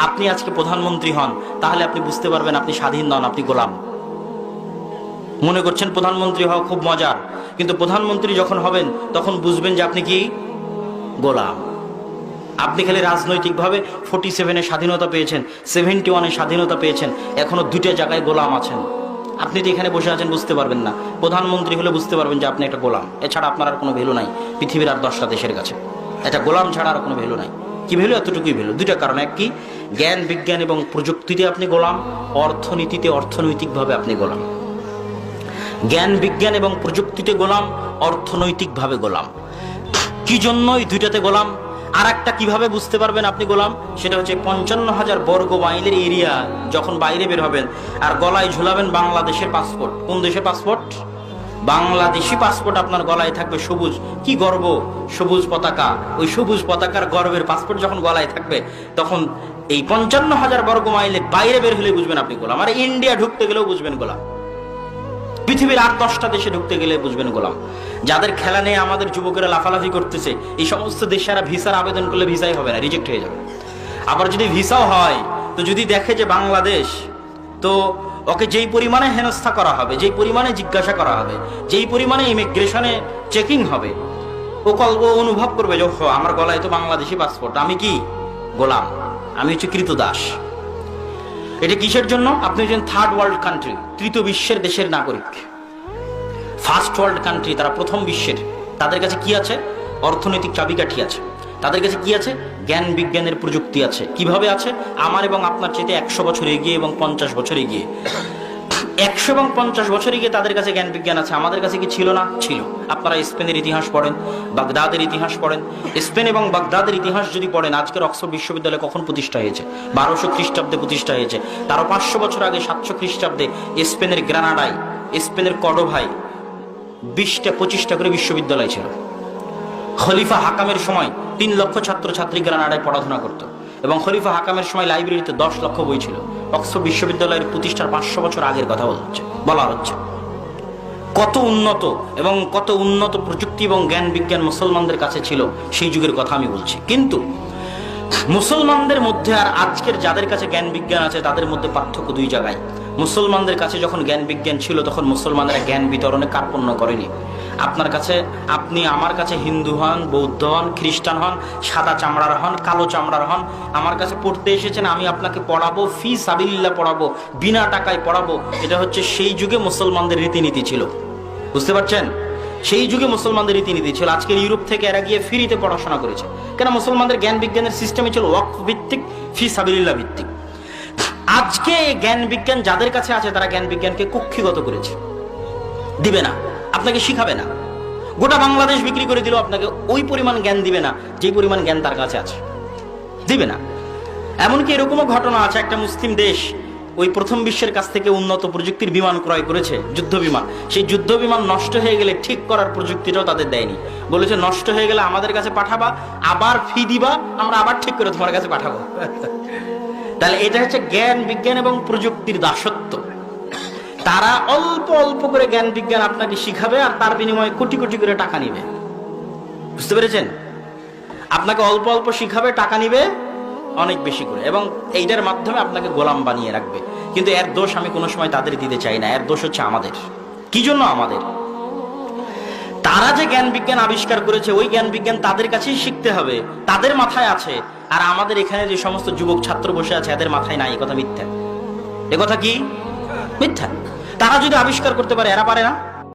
আপনি আজকে প্রধানমন্ত্রী হন, তাহলে আপনি বুঝতে পারবেন আপনি স্বাধীন নন, আপনি গোলাম। মনে করছেন প্রধানমন্ত্রী হওয়া খুব মজার, কিন্তু প্রধানমন্ত্রী যখন হবেন তখন বুঝবেন যে আপনি কি গোলাম। আপনি খালি রাজনৈতিকভাবে 47-এ স্বাধীনতা পেয়েছেন, 71-এ স্বাধীনতা পেয়েছেন, এখনো দুইটা জায়গায় গোলাম আছেন। আপনি তো এখানে বসে আছেন, বুঝতে পারবেন না। প্রধানমন্ত্রী হলে বুঝতে পারবেন যে আপনি একটা গোলাম। এছাড়া আপনার আর কোনো ভ্যালু নাই পৃথিবীর আর 10টা দেশের কাছে। এটা গোলাম ছাড়া আর কোনো ভ্যালু নাই। কি ভ্যালু? এতটুকুই ভ্যালু। দুইটা কারণ, এক কি, জ্ঞান বিজ্ঞান এবং প্রযুক্তিতে আপনি গোলাম, অর্থনীতিতে অর্থনৈতিকভাবে আপনি গোলাম। জ্ঞান বিজ্ঞান এবং প্রযুক্তিতে গোলাম, অর্থনৈতিকভাবে গোলাম। কি জন্য এই দুইটাতে গোলাম? আর একটা কিভাবে বুঝতে পারবেন আপনি গোলাম, সেটা হচ্ছে 55,000 বর্গ মাইলের এরিয়া যখন বাইরে বের হবেন আর গলায় ঝুলাবেন বাংলাদেশের পাসপোর্ট। কোন দেশের পাসপোর্ট? বাংলাদেশি পাসপোর্ট আপনার গলায় থাকবে, সবুজ। কি গর্ব, সবুজ পতাকা। ওই সবুজ পতাকার গর্বের পাসপোর্ট যখন গলায় থাকবে, তখন এই 55,000 বর্গ মাইলের বাইরে বের হলে বুঝবেন আপনি গোলাম। আর ইন্ডিয়া ঢুকতে গেলেও বুঝবেন গোলাম। পৃথিবীর 8-10টা দেশে ঢুকতে গেলে বুঝবেন গোলাম। যাদের খেলা নিয়ে আমাদের যুবকেরা লাফালাফি করতেছে, এই সমস্ত দেশে ভিসার আবেদন করলে ভিসাই হবে না, রিজেক্ট হয়ে যাবে। আবার যদি ভিসাও হয়, তো যদি দেখে যে বাংলাদেশ, তো ওকে যেই পরিমাণে হেনস্থা করা হবে, যেই পরিমাণে জিজ্ঞাসা করা হবে, যেই পরিমাণে ইমিগ্রেশনে চেকিং হবে, ও অনুভব করবে যে ওহো, আমার গলায় তো বাংলাদেশি পাসপোর্ট, আমি কি গোলাম, আমি হচ্ছে কৃতদাস। এটা কিসের জন্য? আপনি হচ্ছেন থার্ড ওয়ার্ল্ড কান্ট্রি, তৃতীয় বিশ্বের দেশের নাগরিক। ফার্স্ট ওয়ার্ল্ড কান্ট্রি, তারা প্রথম বিশ্বের। তাদের কাছে কি আছে? অর্থনৈতিক চাবিকাঠি আছে। তাদের কাছে কি আছে? জ্ঞান বিজ্ঞানের প্রযুক্তি আছে। কিভাবে আছে? আমার এবং আপনার চাইতে 100 বছর এগিয়ে এবং 50 বছর এগিয়ে। 100 এবং 50 বছর এগিয়ে তাদের কাছে জ্ঞান বিজ্ঞান আছে, আমাদের কাছে কি ছিল না? ছিল। আপনারা স্পেনের ইতিহাস পড়েন, বাগদাদের ইতিহাস পড়েন। স্পেন এবং বাগদাদের ইতিহাস যদি পড়েন, আজকের অক্সফোর্ড বিশ্ববিদ্যালয় কখন প্রতিষ্ঠা হয়েছে? 1200 খ্রিস্টাব্দে প্রতিষ্ঠা হয়েছে। তারও 500 বছর আগে 700 খ্রিস্টাব্দে স্পেনের গ্রানাডায়, স্পেনের কর্ডোভায় 20-25টা করে বিশ্ববিদ্যালয় ছিল। খলিফা হাকামের সময় 3 লক্ষ ছাত্রছাত্রী গ্রানাডায় পড়াশোনা করত, এবং খলিফা হাকামের সময় লাইব্রেরিতে 10 লক্ষ বই ছিল। অক্সফোর্ড বিশ্ববিদ্যালয়ের প্রতিষ্ঠার 500 বছর আগের কথা বলা হচ্ছে। কত উন্নত এবং কত উন্নত প্রযুক্তি এবং জ্ঞান বিজ্ঞান মুসলমানদের কাছে ছিল, সেই যুগের কথা আমি বলছি। কিন্তু মুসলমানদের মধ্যে আর আজকের যাদের কাছে জ্ঞান বিজ্ঞান আছে, তাদের মধ্যে পার্থক্য দুই জায়গায়। মুসলমানদের কাছে যখন জ্ঞান বিজ্ঞান ছিল, তখন মুসলমানেরা জ্ঞান বিতরণে কার্পণ্য করেনি। আপনার কাছে, আপনি আমার কাছে হিন্দু হন, বৌদ্ধ হন, খ্রিস্টান হন, সাদা চামড়ার হন, কালো চামড়ার হন, আমার কাছে পড়তে এসেছেন, আমি আপনাকে পড়াবো, ফি সাবিলিল্লাহ পড়াবো, বিনা টাকায় পড়াবো। এটা হচ্ছে সেই যুগে মুসলমানদের রীতিনীতি ছিল। বুঝতে পারছেন? সেই যুগে মুসলমানদের রীতিনীতি ছিল। আজকের ইউরোপ থেকে এরা গিয়ে ফ্রিতে পড়াশোনা করেছে, কেন? মুসলমানদের জ্ঞান বিজ্ঞানের সিস্টেমে ছিল ওয়াকফ ভিত্তিক, ফি সাবিলিল্লাহ ভিত্তিক। আজকে জ্ঞান বিজ্ঞান যাদের কাছে আছে, তারা জ্ঞান বিজ্ঞানকে কক্ষিগত করেছে, দিবে না, আপনাকে শিখাবে না। গোটা বাংলাদেশ বিক্রি করে দিল, আপনাকে ওই পরিমাণ জ্ঞান দিবে না যে পরিমাণ জ্ঞান তার কাছে আছে, দিবে না। এমনকি এরকমও ঘটনা আছে, একটা মুসলিম দেশ ওই প্রথম বিশ্বের কাছ থেকে উন্নত প্রযুক্তির বিমান ক্রয় করেছে, যুদ্ধ বিমান। সেই যুদ্ধ বিমান নষ্ট হয়ে গেলে ঠিক করার প্রযুক্তিটাও তাদের দেয়নি। বলেছে নষ্ট হয়ে গেলে আমাদের কাছে পাঠাবা, আবার ফি দিবা, আমরা আবার ঠিক করে তোমার কাছে পাঠাবো। তাহলে এটা হচ্ছে জ্ঞান বিজ্ঞান এবং প্রযুক্তির দাসত্ব। তারা অল্প অল্প করে জ্ঞান বিজ্ঞান আপনাকে শিখাবে, আর তার বিনিময়ে কোটি কোটি করে টাকা নিবে। বুঝতে পেরেছেন? আপনাকে অল্প অল্প শিখাবে, টাকা নিবে অনেক বেশি করে, এবং এইটার মাধ্যমে আপনাকে গোলাম বানিয়ে রাখবে। কিন্তু এর দোষ আমি কোনো সময় তাদের দিতে চাই না। এর দোষ হচ্ছে আমাদের। কি জন্য? আমাদের। তারা যে জ্ঞান বিজ্ঞান আবিষ্কার করেছে, ওই জ্ঞান বিজ্ঞান তাদের কাছেই শিখতে হবে, তাদের মাথায় আছে। আর আমাদের এখানে যে সমস্ত যুবক ছাত্র বসে আছে, এদের মাথায় নাই। কথা মিথ্যা। এ কথা কি? মিথ্যা। তারা যদি আবিষ্কার করতে পারে, এরা পারে না?